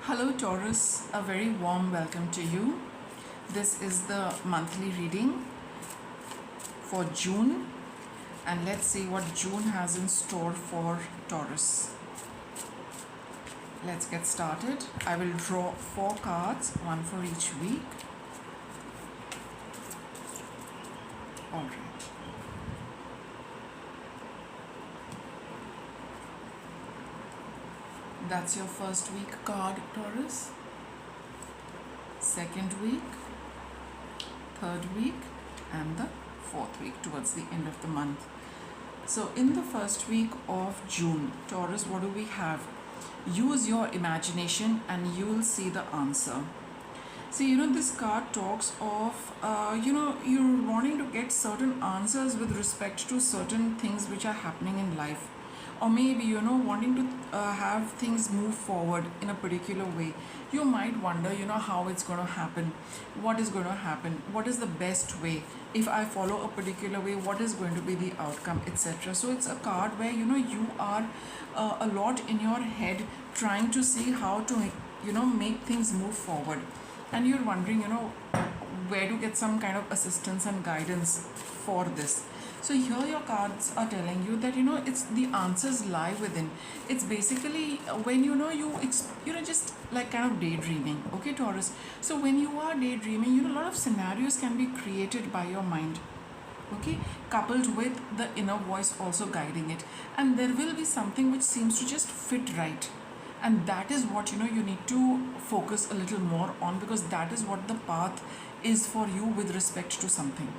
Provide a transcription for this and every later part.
Hello Taurus, a very warm welcome to you. This is the monthly reading for June, and let's see what June has in store for Taurus. Let's get started. I will draw 4 cards, one for each week. Alright. That's your first week card, Taurus. Second week, third week, and the fourth week towards the end of the month. So in the first week of June, Taurus, what do we have? Use your imagination and you will see the answer. See, this card talks of, you're wanting to get certain answers with respect to certain things which are happening in life. Or maybe, wanting to have things move forward in a particular way. You might wonder, how it's going to happen. What is going to happen? What is the best way? If I follow a particular way, what is going to be the outcome, etc. So it's a card where, you are a lot in your head trying to see how to, make things move forward. And you're wondering, where to get some kind of assistance and guidance for this. So here your cards are telling you that it's the answers lie within. It's basically when you just like kind of daydreaming, okay, Taurus. So when you are daydreaming, a lot of scenarios can be created by your mind, okay, coupled with the inner voice also guiding it, and there will be something which seems to just fit right, and that is what you need to focus a little more on, because that is what the path is for you with respect to something.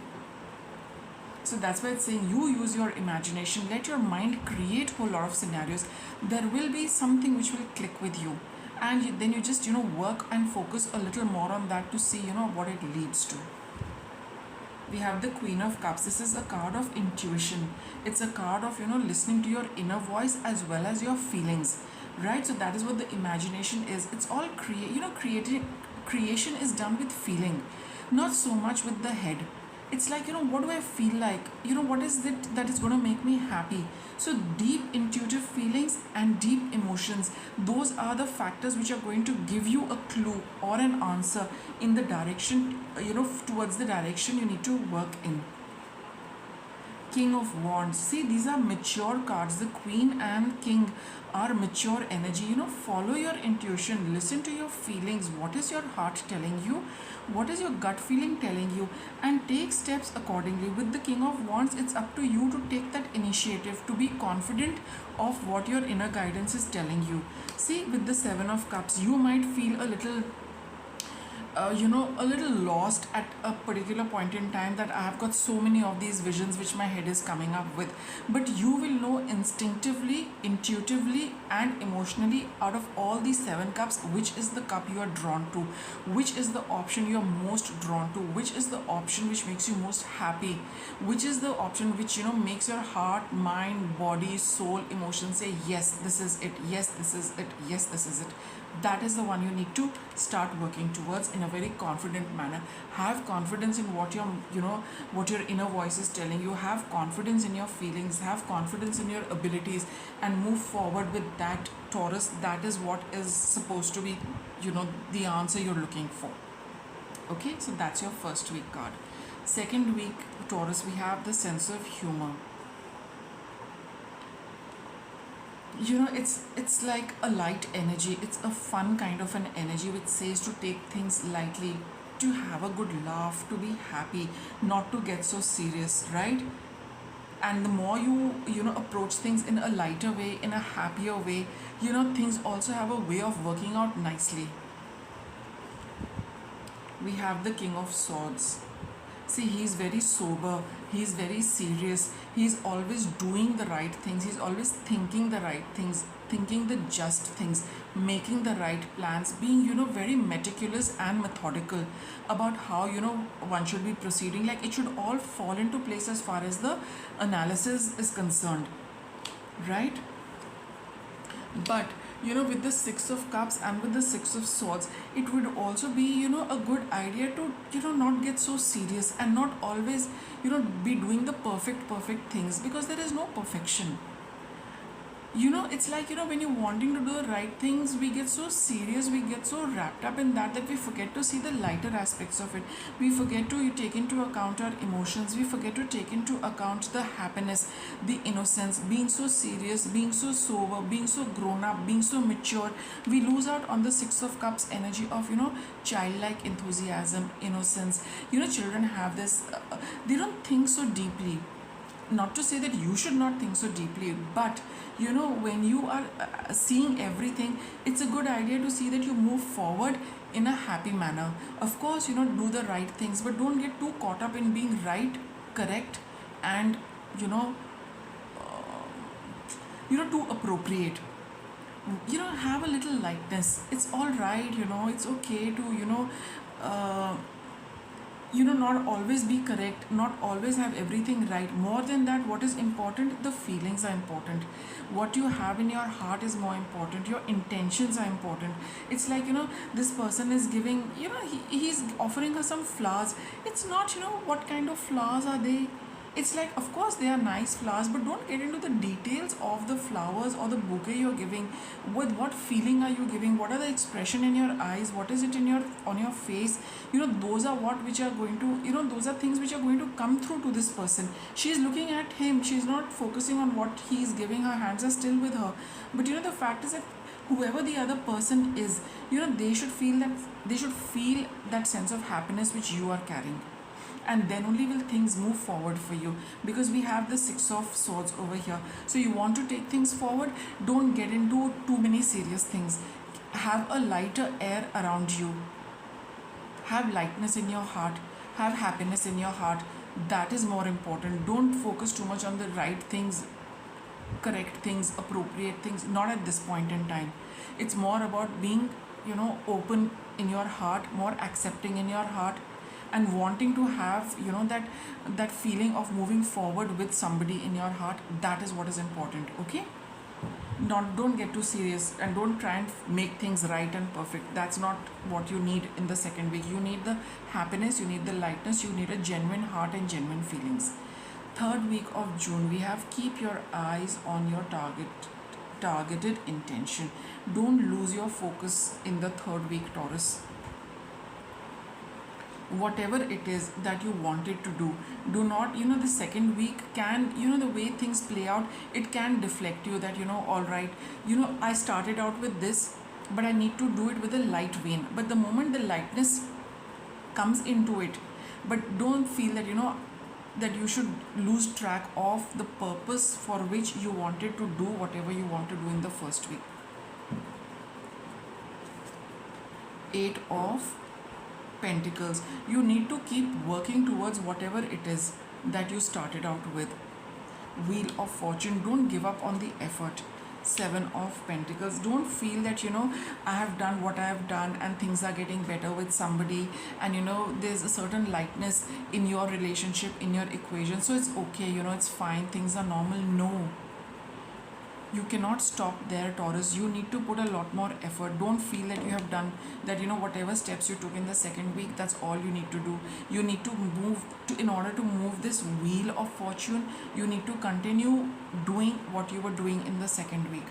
So that's why it's saying you use your imagination, let your mind create a whole lot of scenarios. There will be something which will click with you, and then you just work and focus a little more on that to see what it leads to. We have the Queen of Cups. This is a card of intuition. It's a card of listening to your inner voice as well as your feelings, right? So that is what the imagination is. It's all creation is done with feeling, not so much with the head. It's like, what do I feel like? What is it that is going to make me happy? So deep intuitive feelings and deep emotions, those are the factors which are going to give you a clue or an answer in the direction, towards the direction you need to work in. King of Wands. See, these are mature cards. The Queen and King are mature energy. Follow your intuition, listen to your feelings. What is your heart telling you? What is your gut feeling telling you? And take steps accordingly. With the King of Wands, it's up to you to take that initiative, to be confident of what your inner guidance is telling you. See, with the Seven of Cups, you might feel a little a little lost at a particular point in time, that I have got so many of these visions which my head is coming up with, but you will know instinctively, intuitively and emotionally out of all these 7 cups which is the cup you are drawn to, which is the option you are most drawn to, which is the option which makes you most happy, which is the option which makes your heart, mind, body, soul, emotions say yes, this is it, yes, this is it, yes, this is it. That is the one you need to start working towards in a very confident manner. Have confidence in what what your inner voice is telling you. Have confidence in your feelings. Have confidence in your abilities, and move forward with that, Taurus. That is what is supposed to be, the answer you're looking for. Okay, so that's your first week card. Second week, Taurus, we have the sense of humor. It's like a light energy. It's a fun kind of an energy which says to take things lightly, to have a good laugh, to be happy, not to get so serious, right? And the more you approach things in a lighter way, in a happier way, things also have a way of working out nicely. We have the King of Swords. See, he's very sober, he's very serious, he's always doing the right things, he's always thinking the right things, thinking the just things, making the right plans, being, very meticulous and methodical about how, one should be proceeding. Like, it should all fall into place as far as the analysis is concerned, right? But with the Six of Cups and with the Six of Swords, it would also be a good idea to not get so serious and not always be doing the perfect things, because there is no perfection. It's like, when you're wanting to do the right things, we get so serious, we get so wrapped up in that we forget to see the lighter aspects of it. We forget to take into account our emotions, we forget to take into account the happiness, the innocence, being so serious, being so sober, being so grown up, being so mature. We lose out on the Six of Cups energy of, childlike enthusiasm, innocence. Children have this, they don't think so deeply. Not to say that you should not think so deeply, but when you are seeing everything, it's a good idea to see that you move forward in a happy manner. Of course, do the right things, but don't get too caught up in being right, correct, and you know too appropriate. Have a little lightness. It's all right. It's okay to uh, not always be correct, not always have everything right. More than that, what is important? The feelings are important. What you have in your heart is more important. Your intentions are important. It's like, this person is giving, he's offering her some flowers. It's not, what kind of flowers are they? It's like, of course they are nice flowers, but don't get into the details of the flowers or the bouquet you're giving. With what feeling are you giving? What are the expression in your eyes? What is it in your on your face? Those are what which are going to, those are things which are going to come through to this person. She's looking at him, she's not focusing on what he's giving. Her hands are still with her. But the fact is that whoever the other person is, they should feel that sense of happiness which you are carrying, and then only will things move forward for you, because we have the Six of Swords over here. So you want to take things forward, don't get into too many serious things. Have a lighter air around you, have lightness in your heart, have happiness in your heart. That is more important. Don't focus too much on the right things, correct things, appropriate things, not at this point in time. It's more about being open in your heart, more accepting in your heart, and wanting to have that feeling of moving forward with somebody in your heart. That is what is important. Okay, don't get too serious, and don't try and make things right and perfect. That's not what you need in the second week. You need the happiness, you need the lightness, you need a genuine heart and genuine feelings. Third week of June, we have keep your eyes on your targeted intention. Don't lose your focus in the third week, Taurus. Whatever it is that you wanted to do not, the second week can, the way things play out, it can deflect you, that all right, I started out with this, but I need to do it with a light vein. But the moment the lightness comes into it, but don't feel that that you should lose track of the purpose for which you wanted to do whatever you want to do in the first week. Eight of Pentacles. You need to keep working towards whatever it is that you started out with. Wheel of Fortune. Don't give up on the effort. Seven of Pentacles. Don't feel that I have done what I have done and things are getting better with somebody, and there's a certain lightness in your relationship, in your equation, so it's okay, it's fine, things are normal. No, you cannot stop there, Taurus. You need to put a lot more effort. Don't feel that you have done that, whatever steps you took in the second week, that's all you need to do. You need to move in order to move this wheel of fortune. You need to continue doing what you were doing in the second week.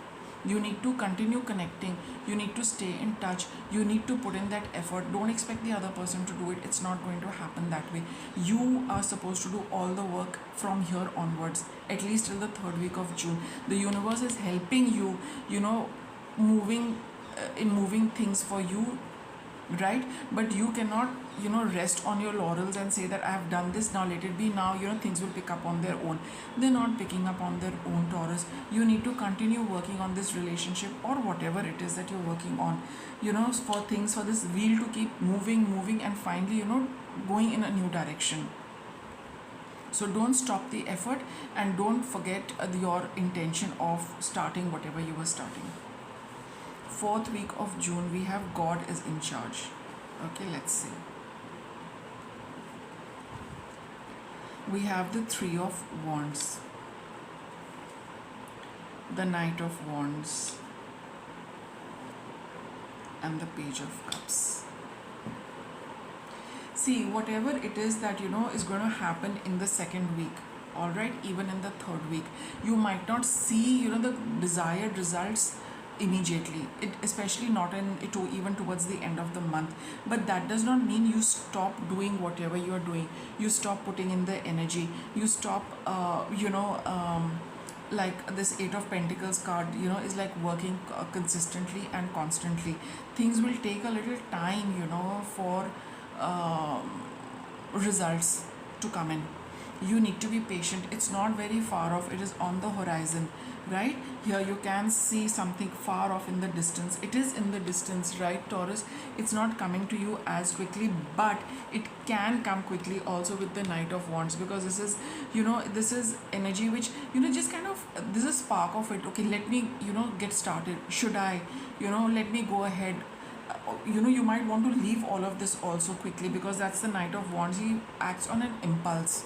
You need to continue connecting. You need to stay in touch. You need to put in that effort. Don't expect the other person to do it. It's not going to happen that way. You are supposed to do all the work from here onwards, at least till the third week of June. The universe is helping you, moving in moving things for you, right? But you cannot rest on your laurels and say that I have done this, now let it be. Now things will pick up on their own. They're not picking up on their own, Taurus. You need to continue working on this relationship or whatever it is that you're working on, for this wheel to keep moving and finally going in a new direction. So don't stop the effort, and don't forget your intention of starting whatever you were starting. Fourth week of June, we have God is in charge. Okay, let's see. We have the Three of Wands, the Knight of Wands, and the Page of Cups. See, whatever it is that is going to happen in the second week, all right, even in the third week. You might not see, the desired results immediately, especially not even towards the end of the month, but that does not mean you stop doing whatever you are doing. You stop putting in the energy, you stop like this Eight of Pentacles card, is like working consistently and constantly. Things will take a little time, for results to come in. You need to be patient. It's not very far off, it is on the horizon, right? Here you can see something far off in the distance. It is in the distance, right, Taurus? It's not coming to you as quickly, but it can come quickly also with the Knight of Wands, because this is, this is energy which, just kind of, this is spark of it. Okay, let me, get started. Should I, let me go ahead. You might want to leave all of this also quickly, because that's the Knight of Wands. He acts on an impulse.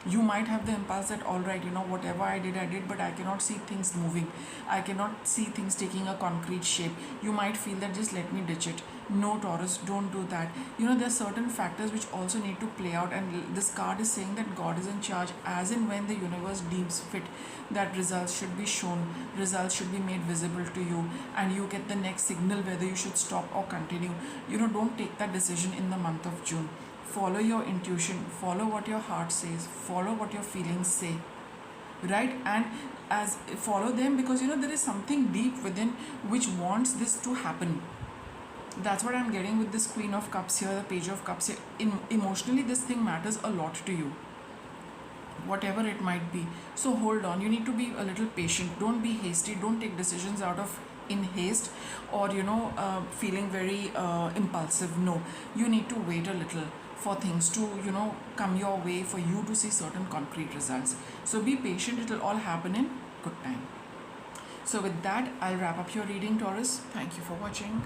You might have the impulse that, all right, whatever I did, but I cannot see things moving. I cannot see things taking a concrete shape. You might feel that, just let me ditch it. No, Taurus, don't do that. There are certain factors which also need to play out, and this card is saying that God is in charge. As and when the universe deems fit that results should be shown, results should be made visible to you, and you get the next signal whether you should stop or continue. Don't take that decision in the month of June. Follow your intuition, follow what your heart says, follow what your feelings say, right? And as follow them, because there is something deep within which wants this to happen. That's what I'm getting with this Queen of Cups here, the Page of Cups here. Emotionally, this thing matters a lot to you, whatever it might be. So hold on, you need to be a little patient. Don't be hasty, don't take decisions out of in haste, or feeling very impulsive. No, you need to wait a little for things to come your way, for you to see certain concrete results. So be patient, it will all happen in good time. So with that, I'll wrap up your reading, Taurus. Thank you for watching.